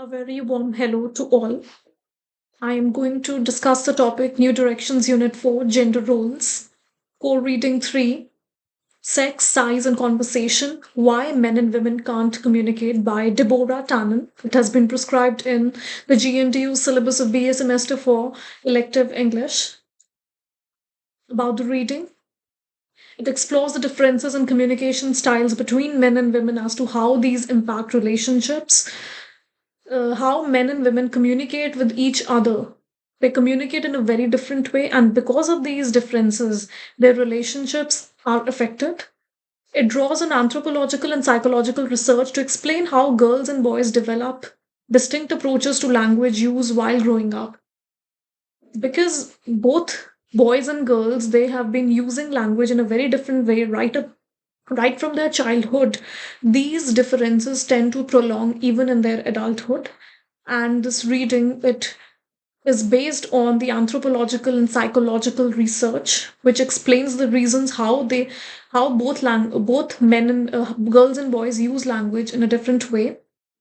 A very warm hello to all. I am going to discuss the topic New Directions Unit 4 Gender Roles, Core Reading 3 Sex, Size and Conversation Why Men and Women Can't Communicate by Deborah Tannen. It has been prescribed in the GNDU syllabus of BA Semester 4 Elective English. About the reading, it explores the differences in communication styles between men and women as to how these impact relationships, how men and women communicate with each other. They communicate in a very different way, and because of these differences, their relationships are affected. It draws on anthropological and psychological research to explain how girls and boys develop distinct approaches to language use while growing up. Because both boys and girls, they have been using language in a very different way right from their childhood. These differences tend to prolong even in their adulthood, and this reading, it is based on the anthropological and psychological research which explains the reasons how both men and girls and boys use language in a different way.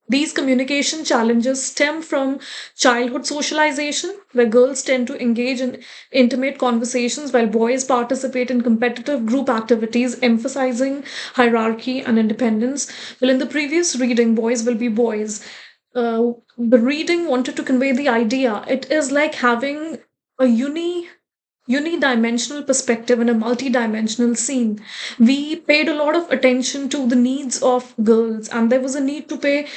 These communication challenges stem from childhood socialization, where girls tend to engage in intimate conversations while boys participate in competitive group activities, emphasizing hierarchy and independence. Well, in the previous reading, Boys Will Be Boys, the reading wanted to convey the idea it is like having a unidimensional perspective in a multidimensional scene. We paid a lot of attention to the needs of girls, and there was a need to pay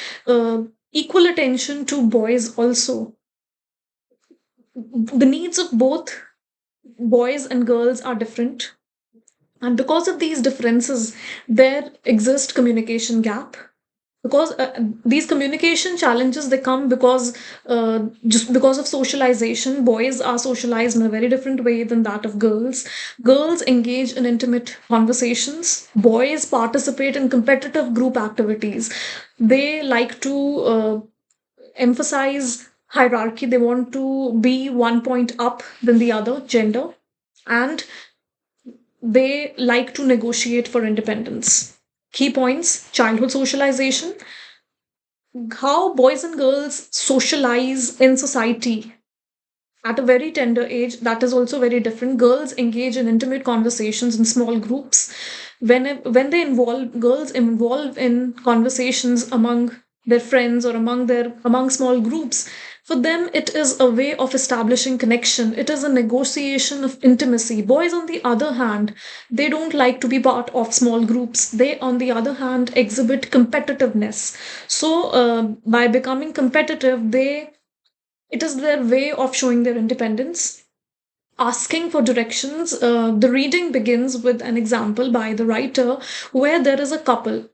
equal attention to boys also. The needs of both boys and girls are different, and because of these differences, there exists communication gap. Because these communication challenges, they come because just because of socialization. Boys are socialized in a very different way than that of girls. Girls engage in intimate conversations, boys participate in competitive group activities. They like to emphasize hierarchy. They want to be one point up than the other gender, and they like to negotiate for independence. Key points: childhood socialization, how boys and girls socialize in society at a very tender age, that is also very different. Girls engage in intimate conversations in small groups. When they involve girls involve in conversations among their friends or among small groups, for them it is a way of establishing connection. It is a negotiation of intimacy. Boys, on the other hand, they don't like to be part of small groups. They, on the other hand, exhibit competitiveness. So by becoming competitive, they it is their way of showing their independence. Asking for directions. The reading begins with an example by the writer where there is a couple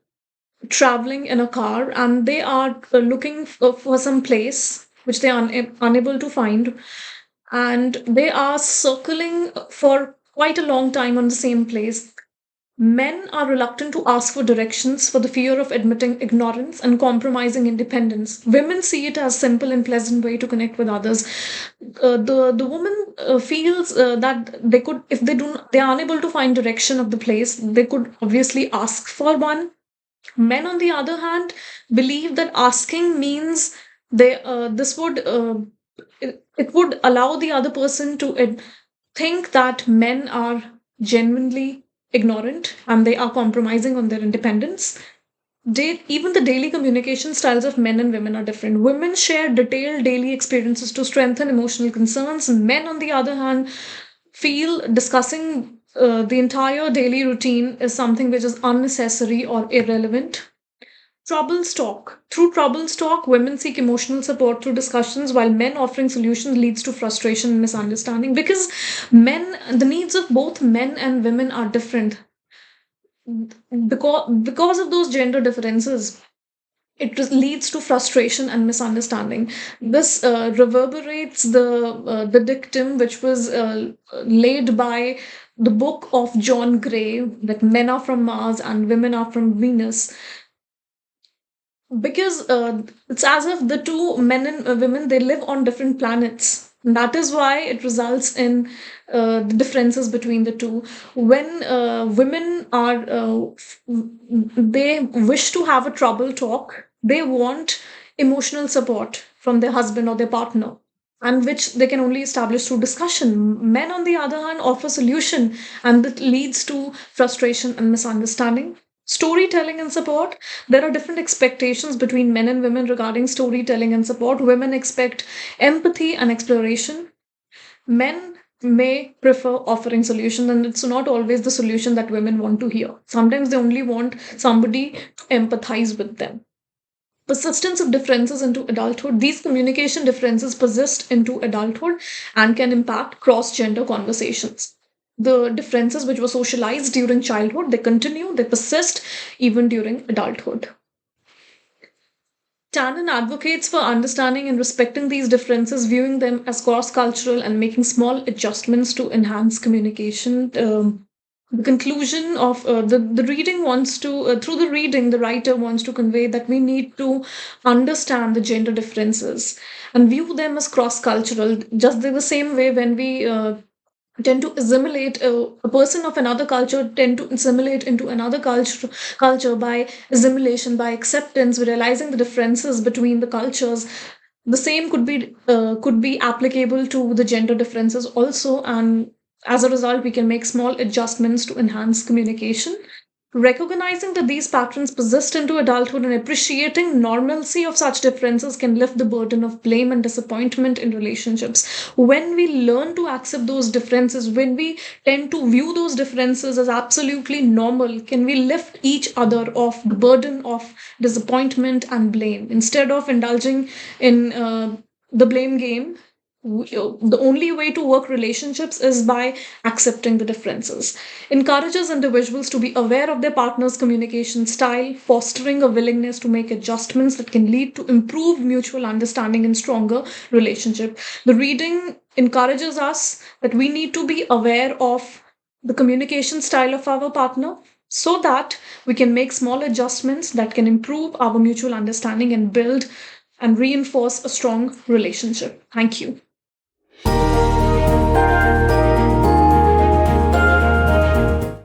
traveling in a car, and they are looking for some place which they are unable to find, and they are circling for quite a long time on the same place. Men are reluctant to ask for directions for the fear of admitting ignorance and compromising independence. Women see it as simple and pleasant way to connect with others. The woman feels that they could, if they are unable to find direction of the place, they could obviously ask for one. Men, on the other hand, believe that asking means they this would it would allow the other person to think that men are genuinely ignorant and they are compromising on their independence. Even the daily communication styles of men and women are different. Women share detailed daily experiences to strengthen emotional concerns. Men, on the other hand, feel discussing the entire daily routine is something which is unnecessary or irrelevant. Troubles talk. Through troubles talk, women seek emotional support through discussions, while men offering solutions leads to frustration and misunderstanding. Because the needs of both men and women are different. Because of those gender differences, it leads to frustration and misunderstanding. This reverberates the dictum which was laid by the book of John Gray, that men are from Mars and women are from Venus. Because it's as if the two men and women, they live on different planets. And that is why it results in the differences between the two. When women they wish to have a trouble talk, they want emotional support from their husband or their partner, and which they can only establish through discussion. Men, on the other hand, offer solution, and that leads to frustration and misunderstanding. Storytelling and support. There are different expectations between men and women regarding storytelling and support. Women expect empathy and exploration. Men may prefer offering solution, and it's not always the solution that women want to hear. Sometimes they only want somebody to empathize with them. Persistence of differences into adulthood. These communication differences persist into adulthood and can impact cross gender conversations. The differences which were socialized during childhood, they continue, they persist even during adulthood. Tannen advocates for understanding and respecting these differences, viewing them as cross cultural and making small adjustments to enhance communication. The conclusion of the reading wants to, through the reading, the writer wants to convey that we need to understand the gender differences and view them as cross cultural, just the same way when we tend to assimilate a person of another culture tend to assimilate into another culture by assimilation, by acceptance, realizing the differences between the cultures. The same could be applicable to the gender differences also, and as a result we can make small adjustments to enhance communication. Recognizing that these patterns persist into adulthood and appreciating normalcy of such differences can lift the burden of blame and disappointment in relationships. When we learn to accept those differences, when we tend to view those differences as absolutely normal, can we lift each other of the burden of disappointment and blame instead of indulging in the blame game. The only way to work relationships is by accepting the differences. Encourages individuals to be aware of their partner's communication style, fostering a willingness to make adjustments that can lead to improved mutual understanding and stronger relationship. The reading encourages us that we need to be aware of the communication style of our partner so that we can make small adjustments that can improve our mutual understanding and build and reinforce a strong relationship. Thank you.